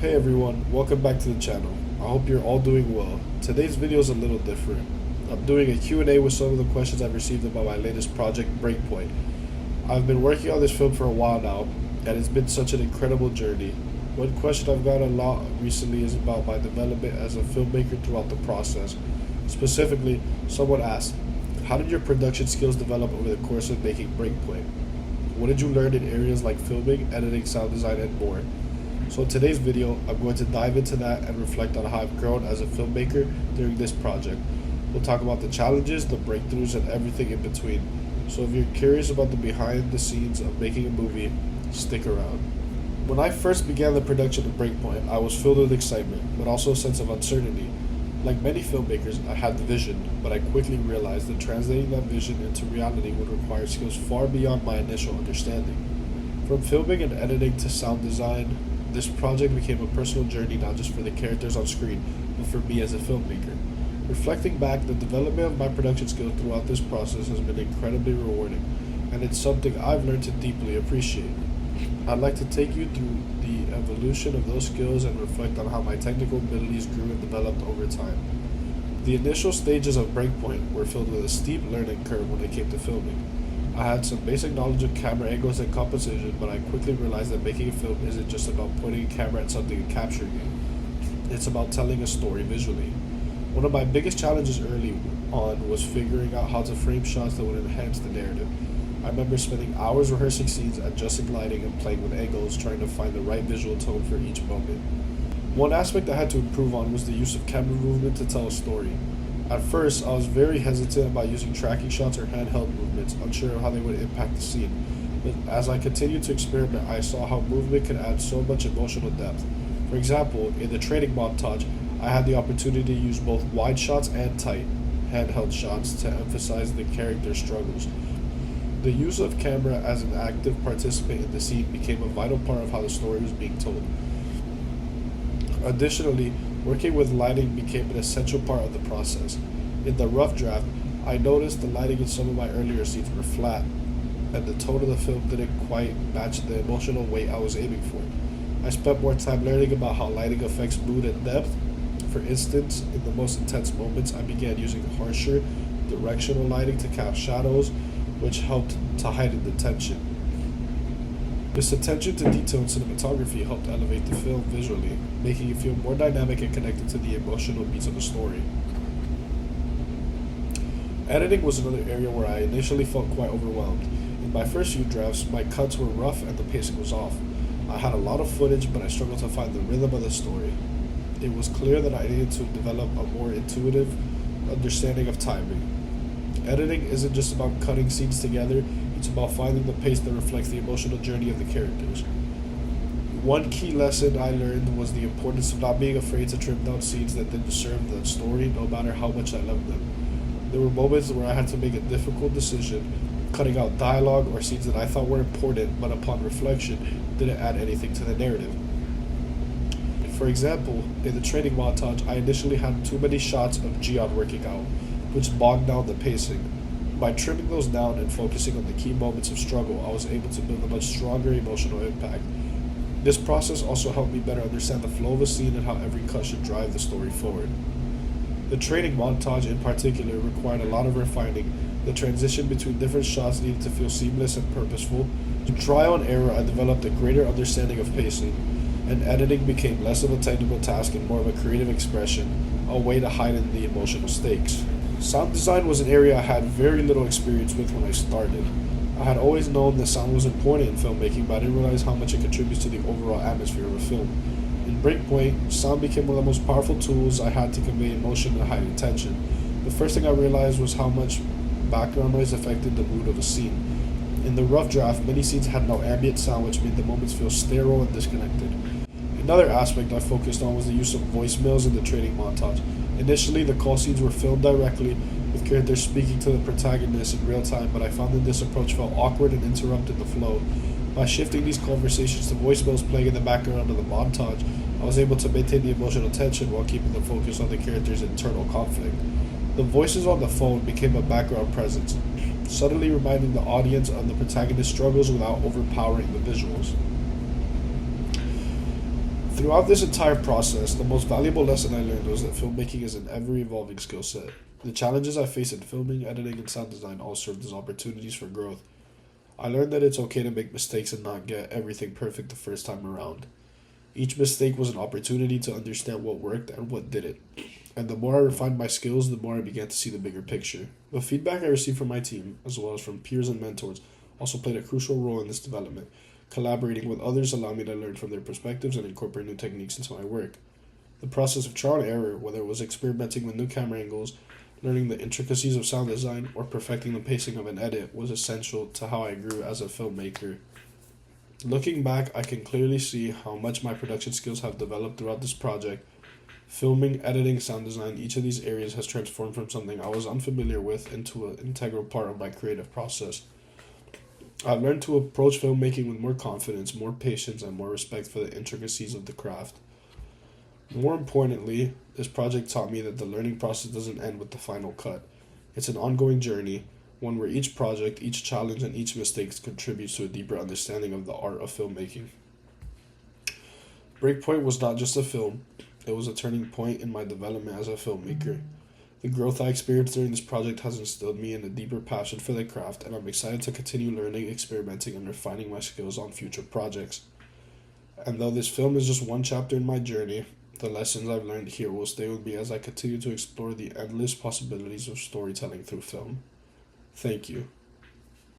Hey everyone, welcome back to the channel. I hope you're all doing well. Today's video is a little different. I'm doing a Q&A with some of the questions I've received about my latest project, Breakpoint. I've been working on this film for a while now, and it's been such an incredible journey. One question I've gotten a lot recently is about my development as a filmmaker throughout the process. Specifically, someone asked, how did your production skills develop over the course of making Breakpoint? What did you learn in areas like filming, editing, sound design, and more? So in today's video, I'm going to dive into that and reflect on how I've grown as a filmmaker during this project. We'll talk about the challenges, the breakthroughs, and everything in between. So if you're curious about the behind the scenes of making a movie, stick around. When I first began the production of Breakpoint, I was filled with excitement, but also a sense of uncertainty. Like many filmmakers, I had the vision, but I quickly realized that translating that vision into reality would require skills far beyond my initial understanding. From filming and editing to sound design, this project became a personal journey not just for the characters on screen, but for me as a filmmaker. Reflecting back, the development of my production skills throughout this process has been incredibly rewarding, and it's something I've learned to deeply appreciate. I'd like to take you through the evolution of those skills and reflect on how my technical abilities grew and developed over time. The initial stages of Breakpoint were filled with a steep learning curve when it came to filming. I had some basic knowledge of camera angles and composition, but I quickly realized that making a film isn't just about pointing a camera at something and capturing it. It's about telling a story visually. One of my biggest challenges early on was figuring out how to frame shots that would enhance the narrative. I remember spending hours rehearsing scenes, adjusting lighting, and playing with angles, trying to find the right visual tone for each moment. One aspect I had to improve on was the use of camera movement to tell a story. At first, I was very hesitant about using tracking shots or handheld movements, unsure of how they would impact the scene. But as I continued to experiment, I saw how movement could add so much emotional depth. For example, in the training montage, I had the opportunity to use both wide shots and tight, handheld shots to emphasize the character's struggles. The use of camera as an active participant in the scene became a vital part of how the story was being told. Additionally, working with lighting became an essential part of the process. In the rough draft, I noticed the lighting in some of my earlier scenes were flat, and the tone of the film didn't quite match the emotional weight I was aiming for. I spent more time learning about how lighting affects mood and depth. For instance, in the most intense moments, I began using harsher, directional lighting to cast shadows, which helped to heighten the tension. This attention to detail in cinematography helped elevate the film visually, making it feel more dynamic and connected to the emotional beats of the story. Editing was another area where I initially felt quite overwhelmed. In my first few drafts, my cuts were rough and the pacing was off. I had a lot of footage, but I struggled to find the rhythm of the story. It was clear that I needed to develop a more intuitive understanding of timing. Editing isn't just about cutting scenes together, it's about finding the pace that reflects the emotional journey of the characters. One key lesson I learned was the importance of not being afraid to trim down scenes that didn't serve the story, no matter how much I loved them. There were moments where I had to make a difficult decision, cutting out dialogue or scenes that I thought were important, but upon reflection, didn't add anything to the narrative. For example, in the training montage, I initially had too many shots of Gion working out, which bogged down the pacing. By trimming those down and focusing on the key moments of struggle, I was able to build a much stronger emotional impact. This process also helped me better understand the flow of a scene and how every cut should drive the story forward. The training montage in particular required a lot of refining. The transition between different shots needed to feel seamless and purposeful. Through trial and error, I developed a greater understanding of pacing, and editing became less of a technical task and more of a creative expression, a way to heighten the emotional stakes. Sound design was an area I had very little experience with when I started. I had always known that sound was important in filmmaking, but I didn't realize how much it contributes to the overall atmosphere of a film. In Breakpoint, sound became one of the most powerful tools I had to convey emotion and heighten tension. The first thing I realized was how much background noise affected the mood of a scene. In the rough draft, many scenes had no ambient sound, which made the moments feel sterile and disconnected. Another aspect I focused on was the use of voicemails in the training montage. Initially, the call scenes were filmed directly, with characters speaking to the protagonist in real time, but I found that this approach felt awkward and interrupted the flow. By shifting these conversations to voicemails playing in the background of the montage, I was able to maintain the emotional tension while keeping the focus on the character's internal conflict. The voices on the phone became a background presence, subtly reminding the audience of the protagonist's struggles without overpowering the visuals. Throughout this entire process, the most valuable lesson I learned was that filmmaking is an ever evolving skill set. The challenges I face in filming, editing, and sound design all served as opportunities for growth. I learned that it's okay to make mistakes and not get everything perfect the first time around. Each mistake was an opportunity to understand what worked and what didn't. And the more I refined my skills, the more I began to see the bigger picture. The feedback I received from my team, as well as from peers and mentors, also played a crucial role in this development. Collaborating with others allowed me to learn from their perspectives and incorporate new techniques into my work. The process of trial and error, whether it was experimenting with new camera angles, learning the intricacies of sound design, or perfecting the pacing of an edit, was essential to how I grew as a filmmaker. Looking back, I can clearly see how much my production skills have developed throughout this project. Filming, editing, sound design, each of these areas has transformed from something I was unfamiliar with into an integral part of my creative process. I've learned to approach filmmaking with more confidence, more patience, and more respect for the intricacies of the craft. More importantly, this project taught me that the learning process doesn't end with the final cut. It's an ongoing journey, one where each project, each challenge, and each mistake contributes to a deeper understanding of the art of filmmaking. Breakpoint was not just a film, it was a turning point in my development as a filmmaker. The growth I experienced during this project has instilled me in a deeper passion for the craft, and I'm excited to continue learning, experimenting, and refining my skills on future projects. And though this film is just one chapter in my journey, the lessons I've learned here will stay with me as I continue to explore the endless possibilities of storytelling through film. Thank you.